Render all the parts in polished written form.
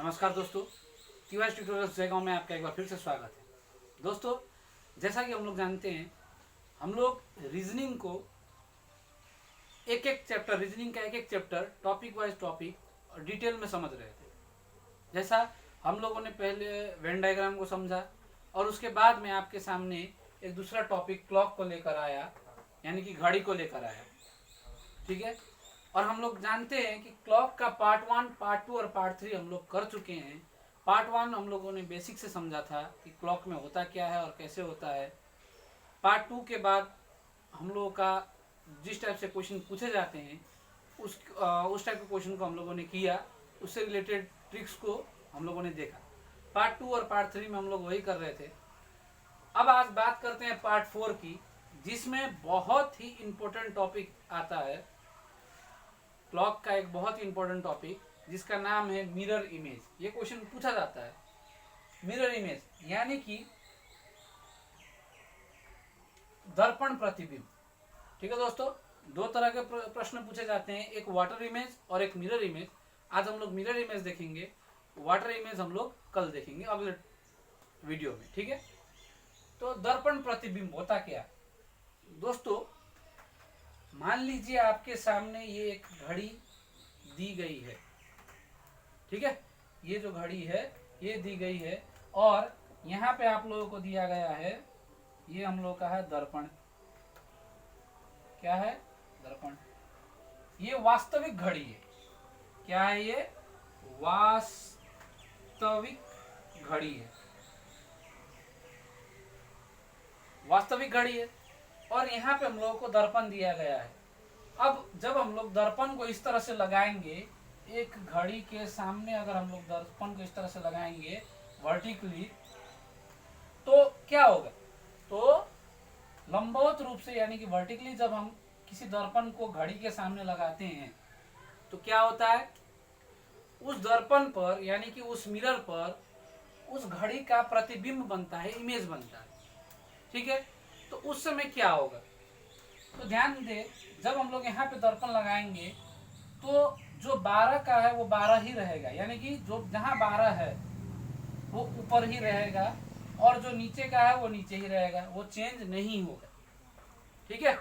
नमस्कार दोस्तों, तिवारी ट्यूटोरियल्स जयगांव में आपका एक बार फिर से स्वागत है। दोस्तों, जैसा कि हम लोग जानते हैं, हम लोग रीजनिंग को एक एक चैप्टर, रीजनिंग का एक एक चैप्टर टॉपिक वाइज टॉपिक और डिटेल में समझ रहे थे। जैसा हम लोगों ने पहले वेन डायग्राम को समझा और उसके बाद में आपके सामने एक दूसरा टॉपिक क्लॉक को लेकर आया, यानी कि घड़ी को लेकर आया। ठीक है, और हम लोग जानते हैं कि क्लॉक का पार्ट 1, पार्ट 2 और पार्ट 3 हम लोग कर चुके हैं। पार्ट 1 हम लोगों ने बेसिक से समझा था कि क्लॉक में होता क्या है और कैसे होता है। पार्ट 2 के बाद हम लोगों का जिस टाइप से क्वेश्चन पूछे जाते हैं उस टाइप के क्वेश्चन को हम लोगों ने किया, उससे रिलेटेड ट्रिक्स को हम लोगों ने देखा। पार्ट 2 और पार्ट 3 में हम लोग वही कर रहे थे। अब आज बात करते हैं पार्ट 4 की, जिसमें बहुत ही इम्पोर्टेंट टॉपिक आता है। क्लॉक का एक बहुत ही इंपॉर्टेंट टॉपिक जिसका नाम है मिरर इमेज। ये क्वेश्चन पूछा जाता है, मिरर इमेज यानी कि दर्पण प्रतिबिंब। ठीक है दोस्तों, दो तरह के प्रश्न पूछे जाते हैं, एक वाटर इमेज और एक मिरर इमेज। आज हम लोग मिरर इमेज देखेंगे, वाटर इमेज हम लोग कल देखेंगे अगले वीडियो में। ठीक है, तो दर्पण प्रतिबिंब होता क्या दोस्तों? मान लीजिए आपके सामने ये एक घड़ी दी गई है। ठीक है, ये जो घड़ी है ये दी गई है और यहाँ पे आप लोगों को दिया गया है, ये हम लोग का है दर्पण। क्या है? दर्पण। ये वास्तविक घड़ी है। क्या है ये? वास्तविक घड़ी है। वास्तविक घड़ी है और यहाँ पे हम लोगों को दर्पण दिया गया है। अब जब हम लोग दर्पण को इस तरह से लगाएंगे, एक घड़ी के सामने अगर हम लोग दर्पण को इस तरह से लगाएंगे वर्टिकली, तो क्या होगा? तो लंबवत रूप से यानी कि वर्टिकली जब हम किसी दर्पण को घड़ी के सामने लगाते हैं तो क्या होता है? उस दर्पण पर यानी कि उस मिरर पर उस घड़ी का प्रतिबिंब बनता है, इमेज बनता है। ठीक है, तो उस समय क्या होगा? तो ध्यान दे, जब हम लोग यहाँ पे दर्पण लगाएंगे तो जो 12 का है वो 12 ही रहेगा, यानी कि जो जहाँ 12 है वो ऊपर ही रहेगा और जो नीचे का है वो नीचे ही रहेगा, वो चेंज नहीं होगा। ठीक है,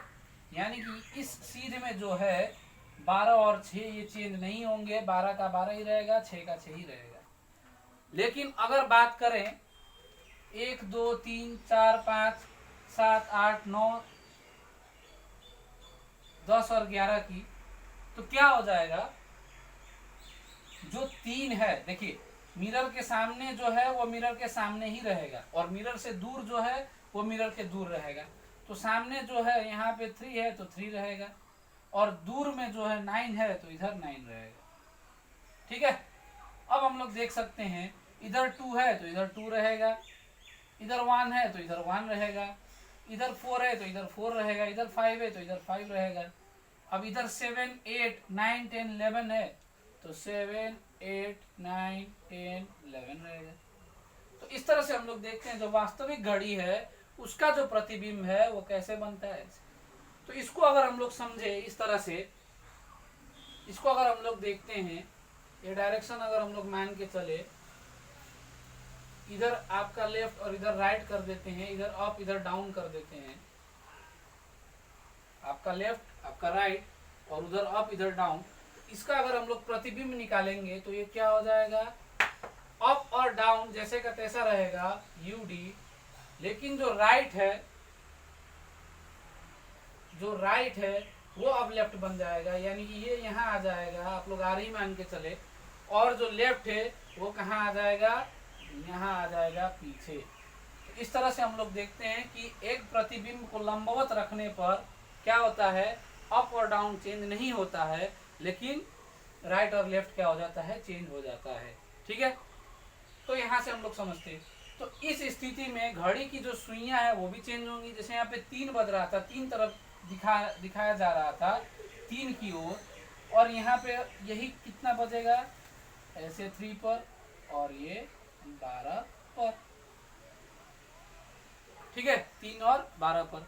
यानी कि इस सीध में जो है 12 और 6 ये चेंज नहीं होंगे, 12 का 12 ही रहेगा, 6 का 6 ही रहेगा। लेकिन अगर बात करें 1 2 3 4 5 7 8 9 10 और 11 की, तो क्या हो जाएगा? जो 3 है, देखिए मिरर के सामने जो है वो मिरर के सामने ही रहेगा और मिरर से दूर जो है वो मिरर के दूर रहेगा। तो सामने जो है यहाँ पे 3 है तो 3 रहेगा और दूर में जो है 9 है तो इधर 9 रहेगा। ठीक है, अब हम लोग देख सकते हैं इधर 2 है तो इधर 2 रहेगा, इधर 1 है तो इधर 1 रहेगा, इधर 4 है तो इधर 4 रहेगा, इधर 5 है तो इधर 5 रहेगा। अब इधर 7 8 9 10 11 है तो 7 8 9 10 11 रहेगा। तो इस तरह से हम लोग देखते हैं जो वास्तविक घड़ी है उसका जो प्रतिबिंब है वो कैसे बनता है। तो इसको अगर हम लोग समझे इस तरह से, इसको अगर हम लोग देखते हैं, ये डायरेक्शन अगर हम लोग मान के चले, इधर आपका लेफ्ट और इधर राइट कर देते हैं, इधर अप इधर डाउन कर देते हैं, आपका लेफ्ट आपका राइट और उधर अप इधर डाउन। इसका अगर हम लोग प्रतिबिंब निकालेंगे तो ये क्या हो जाएगा? अप और डाउन जैसे का तैसा रहेगा UD, लेकिन जो राइट है वो अब लेफ्ट बन जाएगा, यानी कि ये यहाँ आ जाएगा, आप लोग आर ही मान के चले, और जो लेफ्ट है वो कहाँ आ जाएगा? यहाँ आ जाएगा पीछे। तो इस तरह से हम लोग देखते हैं कि एक प्रतिबिंब को लंबवत रखने पर क्या होता है? अप और डाउन चेंज नहीं होता है, लेकिन राइट और लेफ्ट क्या हो जाता है? चेंज हो जाता है। ठीक है, तो यहाँ से हम लोग समझते हैं। तो इस स्थिति में घड़ी की जो सुइयां है वो भी चेंज होंगी। जैसे यहाँ पे 3 बज रहा था, 3 तरफ दिखाया जा रहा था 3 की ओर, और यहाँ पे यही कितना बजेगा? ऐसे 3 पर और ये 12 पर। ठीक है, 3 और 12 पर।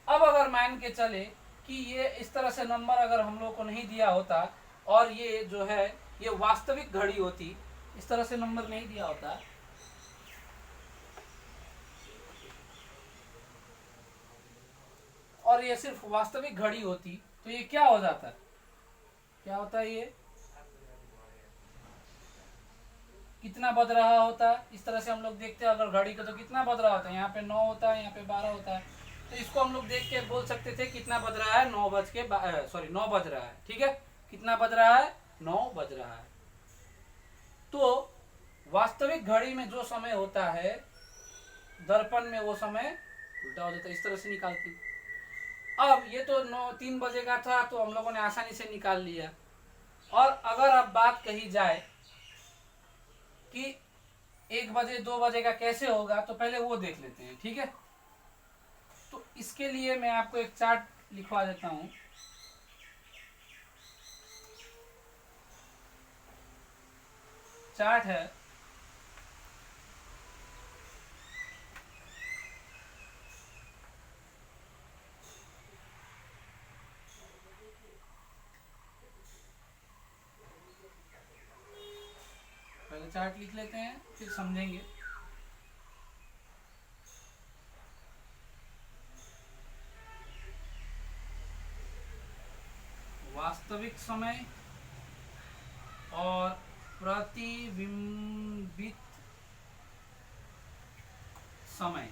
अब अगर मान के चले कि ये इस तरह से नंबर अगर हम लोग को नहीं दिया होता और ये जो है ये वास्तविक घड़ी होती, इस तरह से नंबर नहीं दिया होता, और ये सिर्फ वास्तविक घड़ी होती तो ये क्या हो जाता, क्या होता है, ये कितना बज रहा होता। इस तरह से हम लोग देखते हैं अगर घड़ी का तो कितना बज रहा होता है, यहाँ पे 9 होता है, यहाँ पे 12 होता है, तो इसको हम लोग देख के बोल सकते थे कितना बज रहा है, 9 बज रहा है। ठीक है, कितना बज रहा है, 9 बज रहा है। तो वास्तविक घड़ी में जो समय होता है दर्पण में वो समय उल्टा हो जाता है। इस तरह से निकालते हैं। अब ये तो 3 बजे का था तो हम लोगों ने आसानी से निकाल लिया। और अगर अब बात कही जाए कि 1 बजे 2 बजे का कैसे होगा तो पहले वो देख लेते हैं। ठीक है, तो इसके लिए मैं आपको एक चार्ट लिखवा देता हूं। चार्ट है, पहले चार्ट लिख लेते हैं फिर समझेंगे। वास्तविक समय और प्रतिबिंबित समय,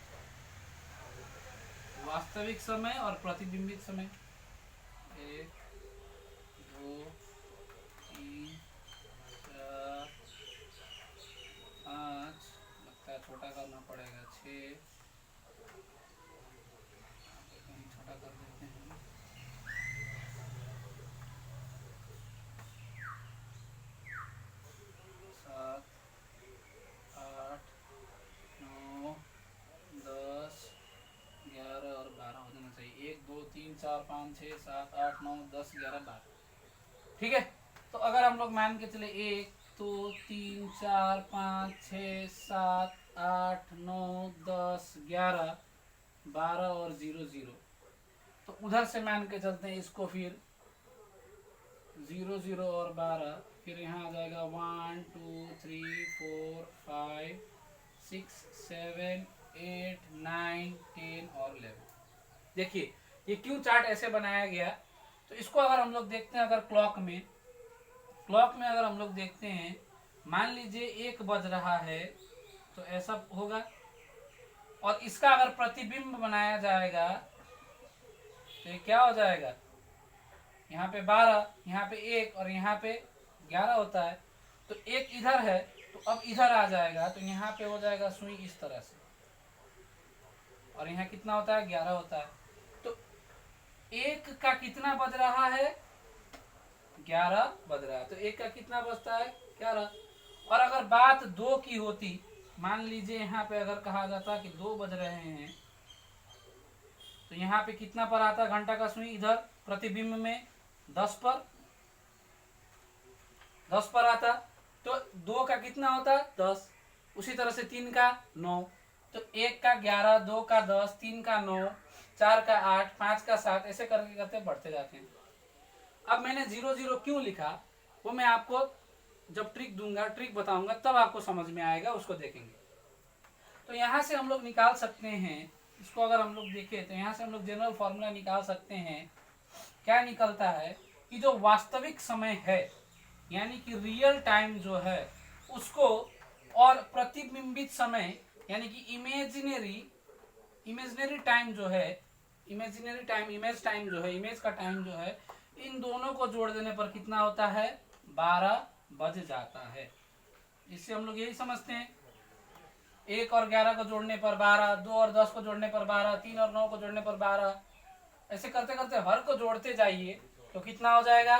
वास्तविक समय और प्रतिबिंबित समय, 1 2 3 4 5, लगता है छोटा करना पड़ेगा, 6, कहीं छोटा कर देते हैं, 7 8 9 10 11 और 12 हो जाना चाहिए। 1 2 3 4 5 6 7 8 9 10 11 12। ठीक है, तो अगर हम लोग मान के चले 1 2 3 4 5 6 7 8 9 10 11 12 और 0 0, तो उधर से मान के चलते हैं इसको, फिर 0 0 और 12, फिर यहाँ आ जाएगा 1 2 3 4 5 6 7 8 9 10 और 11। देखिए ये क्यों चार्ट ऐसे बनाया गया, तो इसको अगर हम लोग देखते हैं, अगर क्लॉक में अगर हम लोग देखते हैं, मान लीजिए 1 बज रहा है तो ऐसा होगा, और इसका अगर प्रतिबिंब बनाया जाएगा तो ये क्या हो जाएगा, यहाँ पे 12, यहाँ पे 1 और यहाँ पे 11 होता है, तो 1 इधर है तो अब इधर आ जाएगा, तो यहाँ पे हो जाएगा सुई इस तरह से, और यहाँ कितना होता है, 11 होता है। तो 1 का कितना बज रहा है, 11 बज रहा है, तो 1 का कितना बजता है, 11। और अगर बात 2 की होती, मान लीजिए यहाँ पे अगर कहा जाता कि 2 बज रहे हैं, तो यहाँ पे कितना पर आता घंटा का सुई, इधर प्रतिबिंब में 10 पर आता, तो 2 का कितना होता, 10। उसी तरह से 3 का 9, तो 1 का 11, 2 का 10, 3 का 9, 4 का 8, 5 का 7, ऐसे करके करते बढ़ते जाते हैं। अब मैंने 0 0 क्यों लिखा वो मैं आपको जब ट्रिक बताऊंगा तब आपको समझ में आएगा, उसको देखेंगे। तो यहाँ से हम लोग निकाल सकते हैं, इसको अगर हम लोग देखें तो यहाँ से हम लोग जनरल फॉर्मूला निकाल सकते हैं। क्या निकलता है कि जो वास्तविक समय है यानी कि रियल टाइम जो है उसको, और प्रतिबिंबित समय यानी कि इमेजिनरी टाइम जो है, इमेज का टाइम जो है, इन दोनों को जोड़ देने पर कितना होता है, 12 बज जाता है। इससे हम लोग यही समझते हैं, 1 और 11 को जोड़ने पर 12, 2 और 10 को जोड़ने पर 12, 3 और 9 को जोड़ने पर 12, ऐसे करते करते हर को जोड़ते जाइए तो कितना हो जाएगा,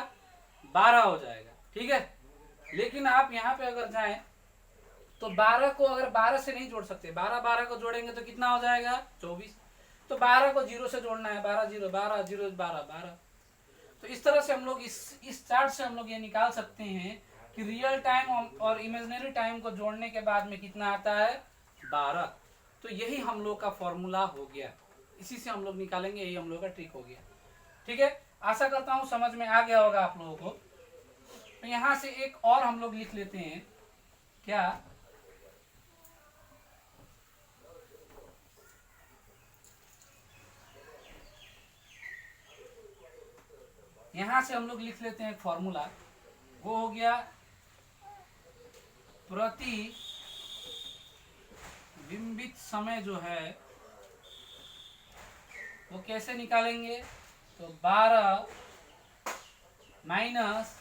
12 हो जाएगा। ठीक है, लेकिन आप यहाँ पे अगर जाएं तो 12 को अगर 12 से नहीं जोड़ सकते, 12 को जोड़ेंगे तो कितना हो जाएगा, 24। तो 12 को 0 से जोड़ना है, 12 0 12 0 12 12। तो इस तरह से हम लोग इस चार्ट से हम लोग ये निकाल सकते हैं कि रियल टाइम और इमेजिनरी टाइम को जोड़ने के बाद में कितना आता है, 12। तो यही हम लोग का फॉर्मूला हो गया, इसी से हम लोग निकालेंगे, यही हम लोग का ट्रिक हो गया। ठीक है, आशा करता हूँ समझ में आ गया होगा आप लोगों को। तो यहाँ से एक और हम लोग लिख लेते हैं क्या यहां से हम लोग लिख लेते हैं एक फॉर्मूला, वो हो गया प्रति बिंबित समय जो है वो कैसे निकालेंगे, तो 12 माइनस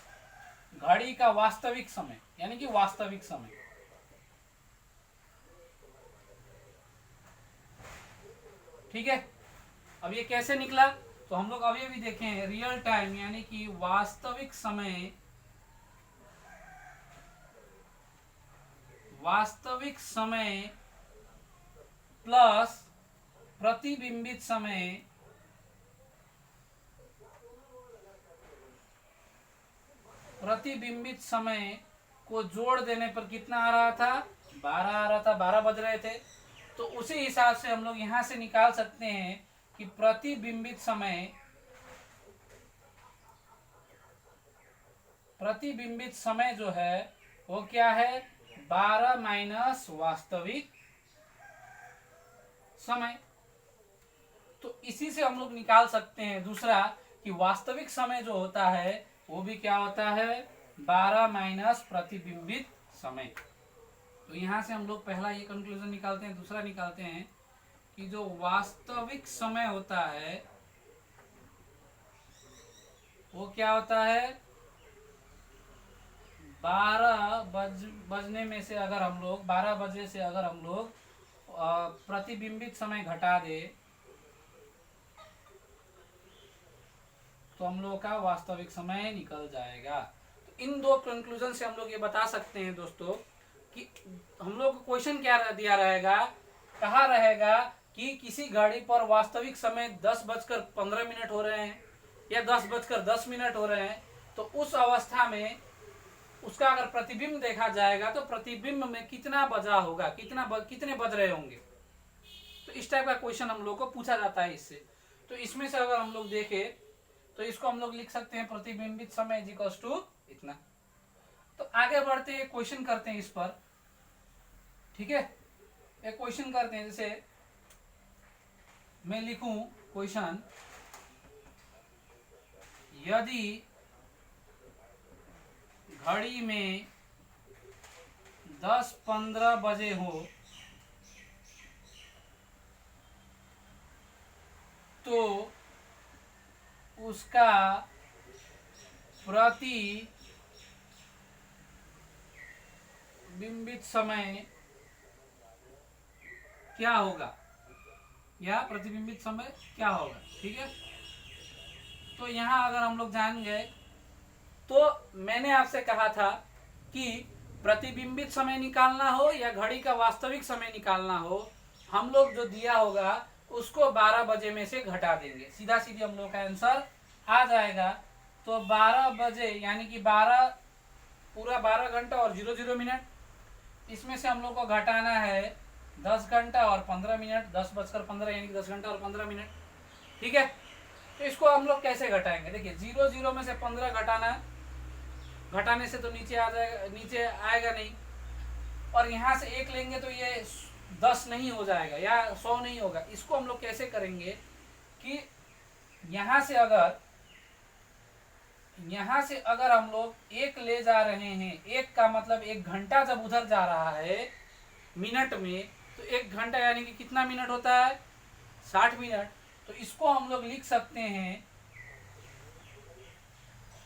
घड़ी का वास्तविक समय, यानी कि वास्तविक समय। ठीक है, अब ये कैसे निकला, तो हम लोग अभी भी देखें रियल टाइम यानी कि वास्तविक समय, वास्तविक समय प्लस प्रतिबिंबित समय, प्रतिबिंबित समय को जोड़ देने पर कितना आ रहा था, 12 आ रहा था, 12 बज रहे थे। तो उसी हिसाब से हम लोग यहां से निकाल सकते हैं कि प्रतिबिंबित समय, प्रतिबिंबित समय जो है वो क्या है, 12 माइनस वास्तविक समय। तो इसी से हम लोग निकाल सकते हैं दूसरा कि वास्तविक समय जो होता है वो भी क्या होता है, 12 माइनस प्रतिबिंबित समय। तो यहां से हम लोग पहला ये कंक्लूजन निकालते हैं। दूसरा निकालते हैं कि जो वास्तविक समय होता है वो क्या होता है, 12 बजने में से अगर हम लोग 12 बजे से अगर हम लोग प्रतिबिंबित समय घटा दे तो हम लोग का वास्तविक समय निकल जाएगा। तो इन दो कंक्लूजन से हम लोग ये बता सकते हैं दोस्तों कि हम लोग को क्वेश्चन क्या दिया रहेगा, कहा रहेगा कि किसी घड़ी पर वास्तविक समय 10:15 हो रहे हैं या 10:10 हो रहे हैं, तो उस अवस्था में उसका अगर प्रतिबिंब देखा जाएगा तो प्रतिबिंब में कितना बजा होगा, कितने बज रहे होंगे। तो इस टाइप का क्वेश्चन हम लोग को पूछा जाता है इससे। तो इसमें से अगर हम लोग देखें तो इसको हम लोग लिख सकते हैं प्रतिबिंबित समय इक्वल्स टू इतना। तो आगे बढ़ते हैं, क्वेश्चन करते हैं इस पर। ठीक है, एक क्वेश्चन करते हैं, जैसे मैं लिखूं क्वेश्चन, यदि घड़ी में 10:15 बजे हो तो उसका प्रतिबिंबित समय क्या होगा, या प्रतिबिंबित समय क्या होगा। ठीक है, तो यहां अगर हम लोग जान गए तो मैंने आपसे कहा था कि प्रतिबिंबित समय निकालना हो या घड़ी का वास्तविक समय निकालना हो, हम लोग जो दिया होगा उसको 12 बजे में से घटा देंगे, सीधा सीधी हम लोग का आंसर आ जाएगा। तो 12 बजे यानी कि 12 पूरा 12 घंटा और 00 मिनट, इसमें से हम लोग को घटाना है 10 घंटा और 15 मिनट, 10:15 यानी कि 10 घंटा और 15 मिनट। ठीक है, तो इसको हम लोग कैसे घटाएंगे, देखिए 00 में से 15 घटाने से तो नीचे आ जाएगा, नीचे आएगा नहीं, और यहाँ से 1 लेंगे तो ये 10 नहीं हो जाएगा या 100 नहीं होगा। इसको हम लोग कैसे करेंगे कि यहाँ से अगर हम लोग 1 ले जा रहे हैं, 1 का मतलब 1 घंटा जब उधर जा रहा है मिनट में, तो 1 घंटा यानी कि कितना मिनट होता है, 60 मिनट। तो इसको हम लोग लिख सकते हैं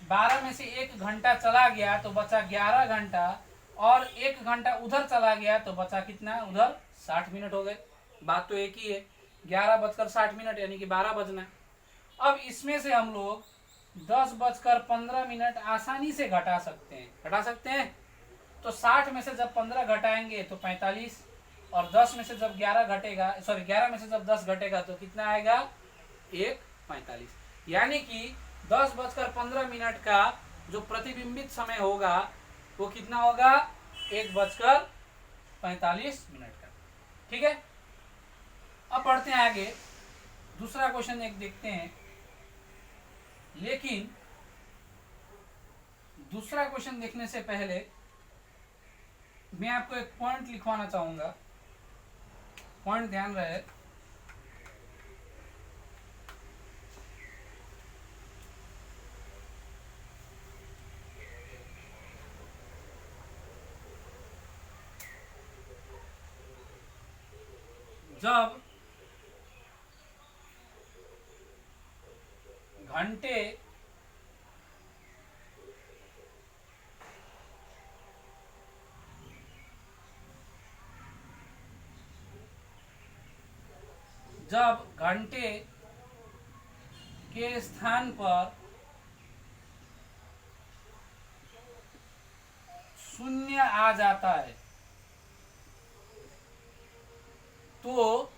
12 में से 1 घंटा चला गया तो बचा 11 घंटा, और 1 घंटा उधर चला गया तो बचा कितना, उधर 60 मिनट हो गए। बात तो एक ही है, 11:60 यानी कि 12 बजना। अब इसमें से हम लोग 10:15 आसानी से घटा सकते हैं। तो 60 में से जब 15 घटाएंगे तो 45, और 10 में से जब 11 में से जब 10 घटेगा तो कितना आएगा, 1:45। यानी कि 10:15 का जो प्रतिबिंबित समय होगा वो कितना होगा, 1:45 का। ठीक है, अब पढ़ते हैं आगे, दूसरा क्वेश्चन एक देखते हैं। लेकिन दूसरा क्वेश्चन देखने से पहले मैं आपको एक पॉइंट लिखवाना चाहूंगा, पॉइंट ध्यान रहे। जब घंटे के स्थान पर शून्य आ जाता है, तो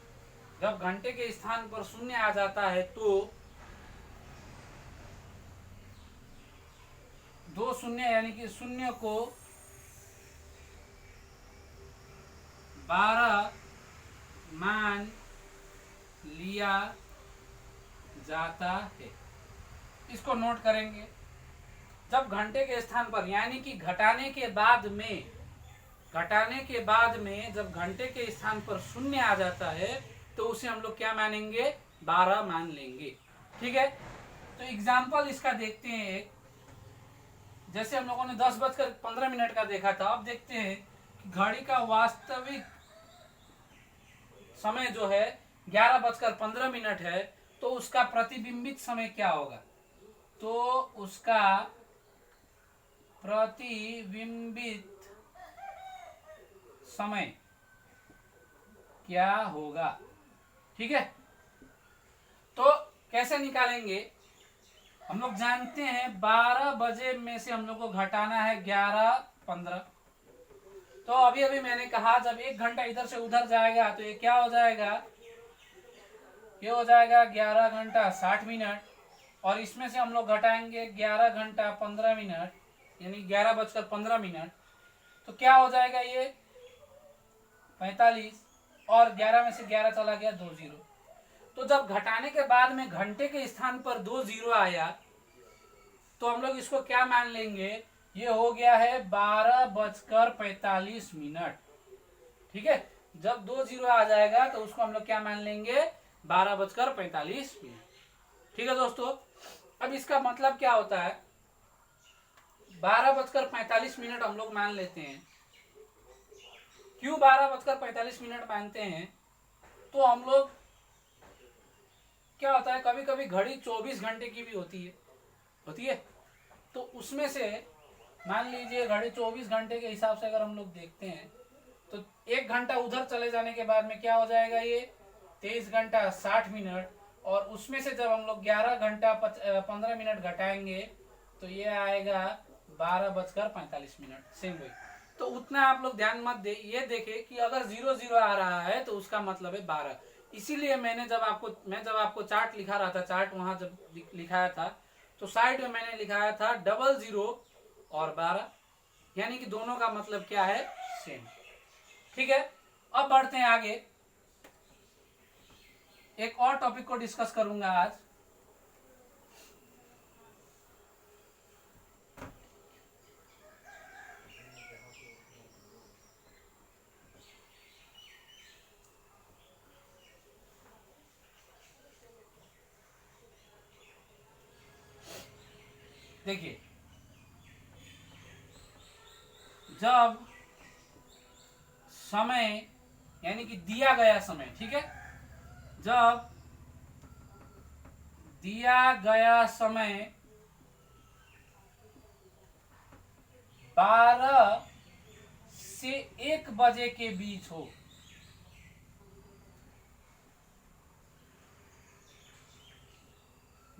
जब घंटे के स्थान पर शून्य आ जाता है तो दो शून्य यानी कि शून्य को 12 मान लिया जाता है। इसको नोट करेंगे। जब घंटे के स्थान पर यानी कि घटाने के बाद में जब घंटे के स्थान पर शून्य आ जाता है तो उसे हम लोग क्या मानेंगे, 12 मान लेंगे। ठीक है, तो एग्जाम्पल इसका देखते हैं एक। जैसे हम लोगों ने 10:15 का देखा था, अब देखते हैं कि घड़ी का वास्तविक समय जो है 11:15 है, तो उसका प्रतिबिंबित समय क्या होगा। तो उसका प्रतिबिंबित समय क्या होगा। ठीक है, तो कैसे निकालेंगे, हम लोग जानते हैं 12 बजे में से हम लोग को घटाना है 11:15। तो अभी अभी मैंने कहा जब 1 घंटा इधर से उधर जाएगा तो ये क्या हो जाएगा, ये हो जाएगा 11 घंटा 60 मिनट, और इसमें से हम लोग घटाएंगे 11 घंटा 15 मिनट यानी 11:15, तो क्या हो जाएगा, ये 45, और 11 में से 11 चला गया 2 जीरो। तो जब घटाने के बाद में घंटे के स्थान पर 2 जीरो आया तो हम लोग इसको क्या मान लेंगे, ये हो गया है 12:45। ठीक है, जब 2 जीरो आ जाएगा तो उसको हम लोग क्या मान लेंगे, 12:45। ठीक है दोस्तों, अब इसका मतलब क्या होता है, 12:45 हम लोग मान लेते हैं। क्यों 12:45 मानते हैं, तो हम लोग क्या होता है, कभी कभी घड़ी 24 घंटे की भी होती है, तो उसमें से मान लीजिए घड़ी 24 घंटे के हिसाब से अगर हम लोग देखते हैं तो 1 घंटा उधर चले जाने के बाद में क्या हो जाएगा, ये 23 घंटा 60 मिनट, और उसमें से जब हम लोग 11 घंटा 15 मिनट घटाएंगे तो ये आएगा 12:45। सेम वही। तो उतना आप लोग ध्यान मत दे, ये देखे कि अगर 0 आ रहा है तो उसका मतलब है 12। इसीलिए मैं जब आपको चार्ट लिखा रहा था, चार्ट वहां जब लिखाया था तो साइड में मैंने लिखाया था 00 और 12, यानी कि दोनों का मतलब क्या है, सेम। ठीक है, अब बढ़ते हैं आगे। एक और टॉपिक को डिस्कस करूंगा आज। देखिए, जब समय यानी कि दिया गया समय, ठीक है, जब दिया गया समय 12 से 1 बजे के बीच हो,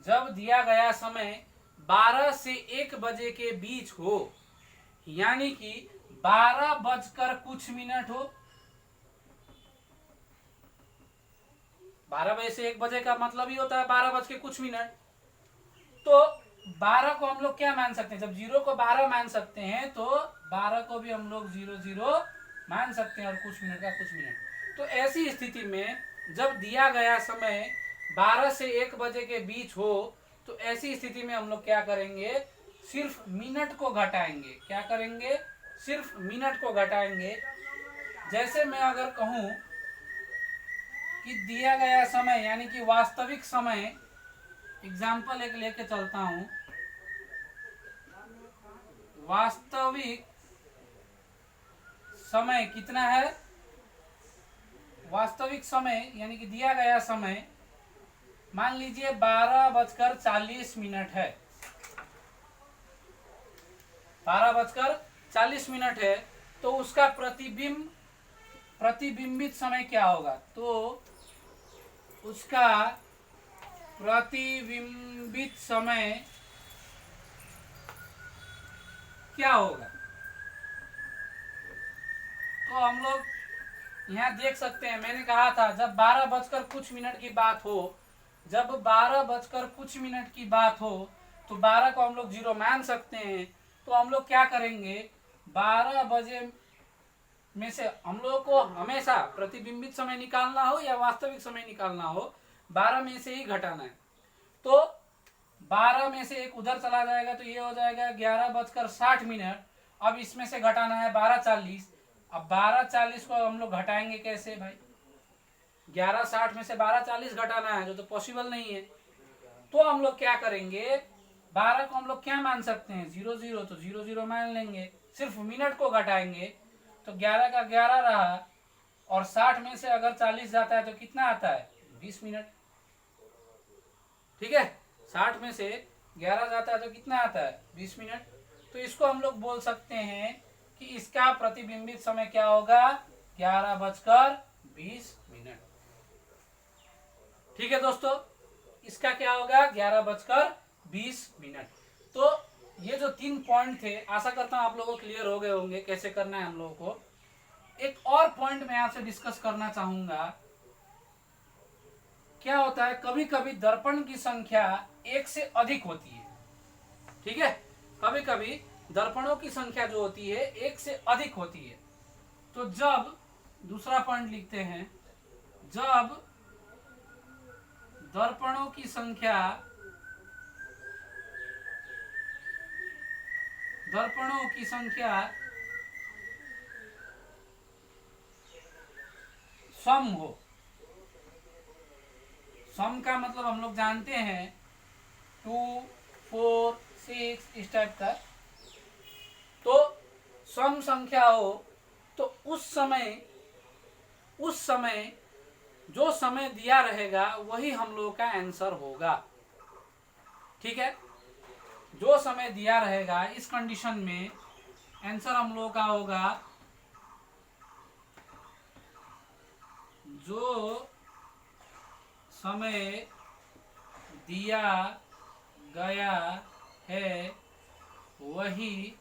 जब दिया गया समय 12 से 1 बजे के बीच हो, यानी कि 12 बजकर कुछ मिनट हो। 12 बजे से 1 बजे का मतलब ही होता है 12 बज के कुछ मिनट। तो 12 को हम लोग क्या मान सकते हैं, जब 0 को 12 मान सकते हैं तो 12 को भी हम लोग 00 मान सकते हैं, और कुछ मिनट का कुछ मिनट। तो ऐसी स्थिति में जब दिया गया समय 12 से 1 बजे के बीच हो, तो ऐसी स्थिति में हम लोग क्या करेंगे, सिर्फ मिनट को घटाएंगे। क्या करेंगे, सिर्फ मिनट को घटाएंगे। जैसे मैं अगर कहूँ कि दिया गया समय यानी कि वास्तविक समय, एग्जाम्पल एक लेके चलता हूँ, वास्तविक समय कितना है, वास्तविक समय यानी कि दिया गया समय मान लीजिए 12:40 है, 12:40 है, तो उसका प्रतिबिंबित समय क्या होगा, तो उसका प्रतिबिंबित समय क्या होगा। तो हम लोग यहाँ देख सकते हैं, मैंने कहा था जब 12:कुछ की बात हो, जब 12:कुछ की बात हो तो 12 को हम लोग 0 मान सकते हैं। तो हम लोग क्या करेंगे, 12 बजे में से हम लोग को हमेशा प्रतिबिंबित समय निकालना हो या वास्तविक समय निकालना हो, 12 में से ही घटाना है। तो 12 में से एक उधर चला जाएगा तो ये हो जाएगा 11:60। अब इसमें से घटाना है 12:40। अब 12:40 को हम लोग घटाएंगे कैसे भाई, 11:60 में से 12:40 घटाना है जो तो पॉसिबल नहीं है। तो हम लोग क्या करेंगे, 12 को हम लोग क्या मान सकते हैं, 00, तो 00 मान लेंगे। सिर्फ मिनट को घटाएंगे तो 11 का 11 रहा, और 60 में से अगर 40 जाता है तो कितना आता है, 20 मिनट। ठीक है, 60 में से 11 जाता है तो कितना आता है, 20 मिनट। तो इसको हम लोग बोल सकते हैं कि इसका प्रतिबिंबित समय क्या होगा, 11:20। ठीक है दोस्तों, इसका क्या होगा, 11:20। तो ये जो 3 पॉइंट थे, आशा करता हूं आप लोगों को क्लियर हो गए होंगे कैसे करना है हम लोगों को। एक और पॉइंट मैं आपसे डिस्कस करना चाहूंगा। क्या होता है, कभी कभी दर्पण की संख्या 1 से अधिक होती है। ठीक है, कभी कभी दर्पणों की संख्या जो होती है 1 से अधिक होती है। तो जब, दूसरा पॉइंट लिखते हैं, जब दर्पणों की संख्या सम हो, सम का मतलब हम लोग जानते हैं 2, 4, 6 इस टाइप का। तो सम संख्या हो तो उस समय जो समय दिया रहेगा वही हम लोग का आंसर होगा। ठीक है, जो समय दिया रहेगा इस कंडीशन में आंसर हम लोग का होगा, जो समय दिया गया है वही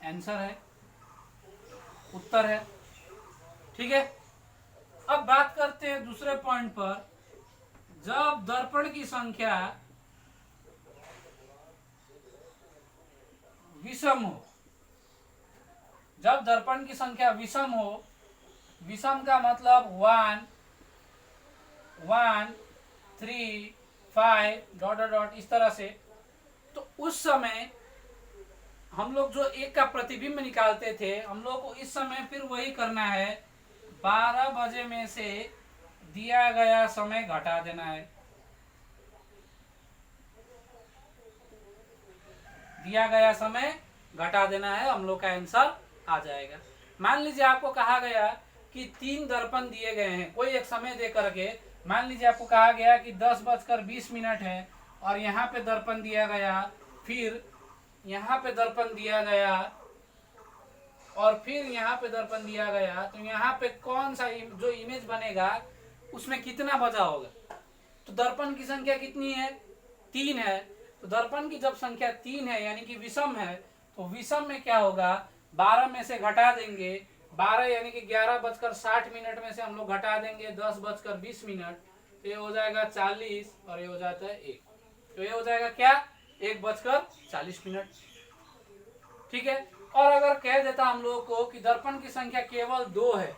आंसर है, उत्तर है। ठीक है, अब बात करते हैं दूसरे पॉइंट पर। जब दर्पण की संख्या विषम हो, जब दर्पण की संख्या विषम हो, विषम का मतलब 1, 1, 3, 5 ... इस तरह से, तो उस समय हम लोग जो एक का प्रतिबिंब निकालते थे, हम लोग को इस समय फिर वही करना है, 12 बजे में से दिया गया समय घटा देना है। दिया गया समय घटा देना है, हम लोग का आंसर आ जाएगा। मान लीजिए आपको कहा गया कि 3 दर्पण दिए गए हैं, कोई एक समय दे करके, मान लीजिए आपको कहा गया कि 10:20 है, और यहाँ पे दर्पण दिया गया, फिर यहाँ पे दर्पण दिया गया, और फिर यहाँ पे दर्पण दिया गया। तो यहाँ पे कौन सा जो इमेज बनेगा उसमें कितना बचा होगा, तो दर्पण की संख्या कितनी है, 3 है। तो दर्पण की जब संख्या 3 है यानी कि विषम है, तो विषम में क्या होगा, 12 में से घटा देंगे, 12 यानी कि 11:60 में से हम लोग घटा देंगे 10:20, तो ये हो जाएगा 40, और ये हो जाता है 1, तो ये हो जाएगा क्या, 1:40। ठीक है, और अगर कह देता हम लोगों को कि दर्पण की संख्या केवल 2 है,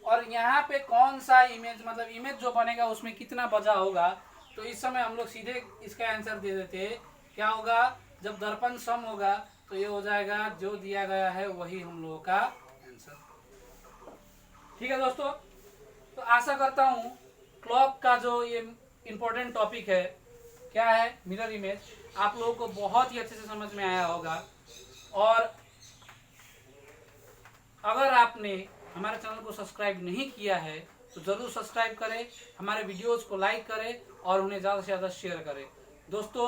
और यहाँ पे कौन सा इमेज, मतलब इमेज जो बनेगा उसमें कितना बचा होगा, तो इस समय हम लोग सीधे इसका आंसर दे देते, क्या होगा, जब दर्पण सम होगा तो ये हो जाएगा, जो दिया गया है वही हम लोगों का आंसर। ठीक है दोस्तों, तो आशा करता हूँ क्लॉक का जो ये इम्पोर्टेंट टॉपिक है, क्या है, मिरर इमेज, आप लोगों को बहुत ही अच्छे से समझ में आया होगा। और अगर आपने हमारे चैनल को सब्सक्राइब नहीं किया है तो ज़रूर सब्सक्राइब करें, हमारे वीडियोस को लाइक करें और उन्हें ज़्यादा से ज़्यादा शेयर करें। दोस्तों,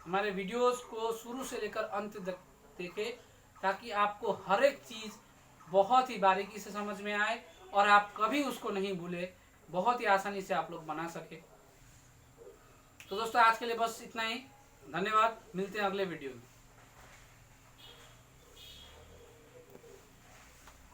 हमारे वीडियोस को शुरू से लेकर अंत तक देखें ताकि आपको हर एक चीज़ बहुत ही बारीकी से समझ में आए और आप कभी उसको नहीं भूले, बहुत ही आसानी से आप लोग बना सके। तो दोस्तों, आज के लिए बस इतना ही। धन्यवाद, मिलते हैं अगले वीडियो में।